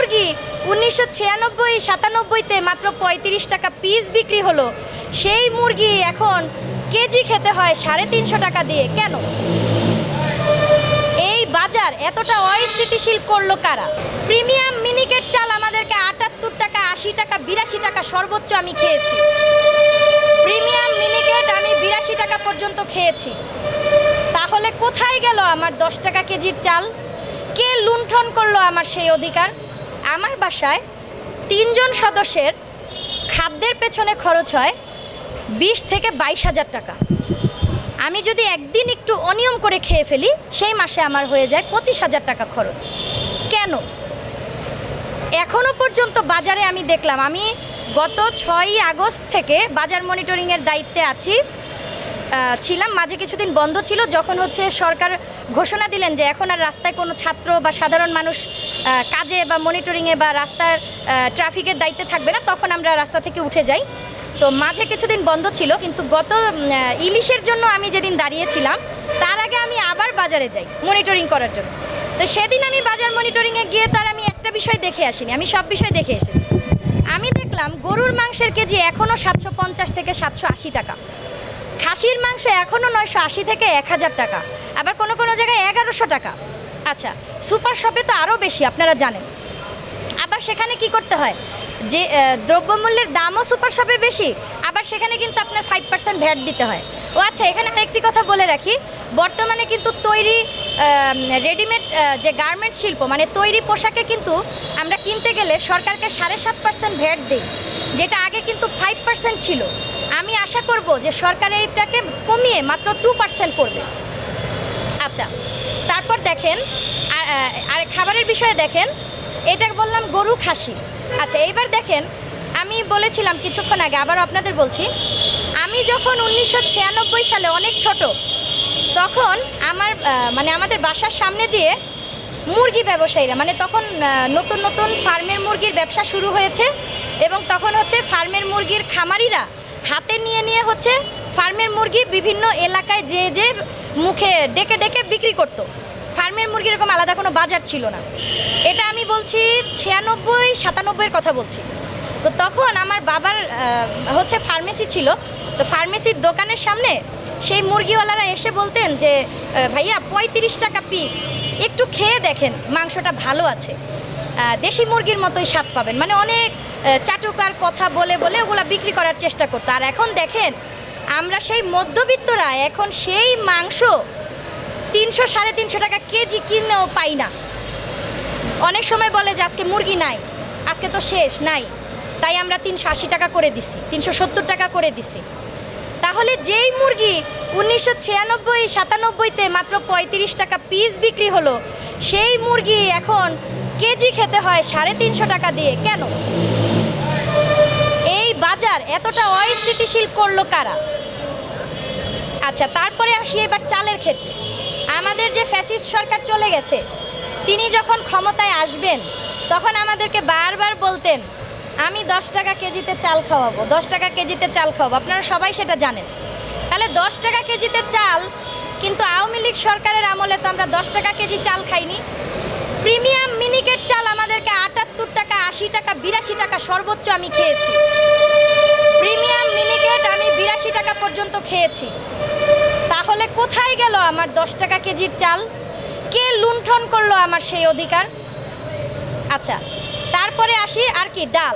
মুরগি 1996-97-তে মাত্র 35 টাকা পিস বিক্রি হলো, সেই মুরগি এখন কেজি খেতে হয় 350 টাকা দিয়ে। কেন? এই বাজার এতটা অস্থিতিশীল করলো কারা? প্রিমিয়াম মিনিকেট চাল আমাদেরকে 78 টাকা, 80 টাকা, 82 টাকা সর্বোচ্চ আমি খেয়েছি। প্রিমিয়াম মিনিকেট আমি 82 টাকা পর্যন্ত খেয়েছি। তাহলে কোথায় গেল আমার 10 টাকা কেজির চাল? কে লুণ্ঠন করলো আমার সেই অধিকার? আমার বাসায় 3 জন সদস্যের খাদ্যের পেছনে খরচ হয় 20 থেকে 22 হাজার টাকা। আমি যদি একদিন একটু অনিয়ম করে খেয়ে ফেলি, সেই মাসে আমার হয়ে যায় 25 হাজার টাকা খরচ। কেন? এখনও পর্যন্ত বাজারে আমি দেখলাম, আমি গত 6ই আগস্ট থেকে বাজার মনিটরিংয়ের দায়িত্বে ছিলাম। মাঝে কিছুদিন বন্ধ ছিল, যখন সরকার ঘোষণা দিলেন যে এখন আর রাস্তায় কোনো ছাত্র বা সাধারণ মানুষ কাজে বা মনিটরিংয়ে বা রাস্তার ট্রাফিকের দায়িত্বে থাকবে না, তখন আমরা রাস্তা থেকে উঠে যাই। তো মাঝে কিছুদিন বন্ধ ছিল, কিন্তু গত ইলিশের জন্য আমি যেদিন দাঁড়িয়েছিলাম, তার আগে আমি আবার বাজারে যাই মনিটরিং করার জন্য। তো সেদিন আমি বাজার মনিটরিংয়ে গিয়ে তার আমি একটা বিষয় দেখে আসিনি, আমি সব বিষয় দেখে এসেছি। আমি দেখলাম গরুর মাংসের কেজি এখনও 750 থেকে 780 টাকা, খাসির মাংস এখনও 980 থেকে 1000 টাকা, আবার কোনো কোনো জায়গায় 1100 টাকা। আচ্ছা, সুপার শপে তো আরও বেশি, আপনারা জানেন। আবার সেখানে কি করতে হয়, যে দ্রব্যমূল্যের দামও সুপার শপে বেশি, আবার সেখানে কিন্তু আপনার 5% ভ্যাট দিতে হয়। ও আচ্ছা, এখানে আরেকটি কথা বলে রাখি, বর্তমানে কিন্তু তৈরি রেডিমেড যে গার্মেন্ট শিল্প, মানে তৈরি পোশাকে কিন্তু আমরা কিনতে গেলে সরকারকে 7.5% ভ্যাট দিই, যেটা আগে কিন্তু 5% ছিল। আমি আশা করব যে সরকার এইটাকে কমিয়ে মাত্র 2% করবে। আচ্ছা, তারপর দেখেন আর খাবারের বিষয়ে দেখেন, এটা বললাম গরু খাসি। আচ্ছা, এইবার দেখেন, আমি বলেছিলাম কিছুক্ষণ আগে, আবার আপনাদের বলছি, আমি যখন 1996 সালে অনেক ছোট, তখন আমাদের বাসার সামনে দিয়ে মুরগি ব্যবসায়ীরা, মানে তখন নতুন নতুন ফার্মের মুরগির ব্যবসা শুরু হয়েছে, এবং তখন ফার্মের মুরগির খামারিরা হাতে নিয়ে নিয়ে ফার্মের মুরগি বিভিন্ন এলাকায় যে মুখে ডেকে ডেকে বিক্রি করতো। ফার্মের মুরগি এরকম আলাদা কোনো বাজার ছিল না। এটা আমি বলছি 96-97-এর কথা বলছি। তো তখন আমার বাবার ফার্মেসি ছিল, তো ফার্মেসির দোকানের সামনে সেই মুরগিওয়ালারা এসে বলতেন যে ভাইয়া 35 টাকা পিস, একটু খেয়ে দেখেন, মাংসটা ভালো আছে, দেশি মুরগির মতোই স্বাদ পাবেন। মানে অনেক চাটুকার কথা বলে বলে ওগুলা বিক্রি করার চেষ্টা করতো। আর এখন দেখেন, আমরা সেই মধ্যবিত্তরা এখন সেই মাংস 300-350 টাকা কেজি কিনেও পাই না। অনেক সময় বলে যে আজকে মুরগি নাই, আজকে তো শেষ নাই, তাই আমরা 380 টাকা করে দিছি, 370 টাকা করে দিছি। তাহলে যেই মুরগি 1996-97-তে মাত্র 35 টাকা পিস বিক্রি হলো, সেই মুরগি এখন কেজি খেতে হয় 350 টাকা দিয়ে। কেন? এই বাজার এতটা অস্থিতিশীল করলো কারা? আচ্ছা, তারপরে আসি এবার চালের ক্ষেত্রে। আমাদের যে ফ্যাসিস্ট সরকার চলে গেছে, তিনি যখন ক্ষমতায় আসবেন, তখন আমাদেরকে বারবার বলতেন, আমি 10 টাকা কেজিতে চাল খাওয়াবো, 10 টাকা কেজিতে চাল খাওয়াবো। আপনারা সবাই সেটা জানেন। তাহলে 10 টাকা কেজিতে চাল, কিন্তু আওয়ামী লীগ সরকারের আমলে তো আমরা 10 টাকা কেজি চাল খাইনি। প্রিমিয়াম মিনিকেট চাল আমাদেরকে 78 টাকা, 80 টাকা, 82 টাকা সর্বোচ্চ আমি খেয়েছি। প্রিমিয়াম মিনিকেট আমি 82 টাকা পর্যন্ত খেয়েছি। তাহলে কোথায় গেল আমার 10 টাকা কেজির চাল? কে লুণ্ঠন করলো আমার সেই অধিকার? আচ্ছা, তারপরে আসি আর কি, ডাল।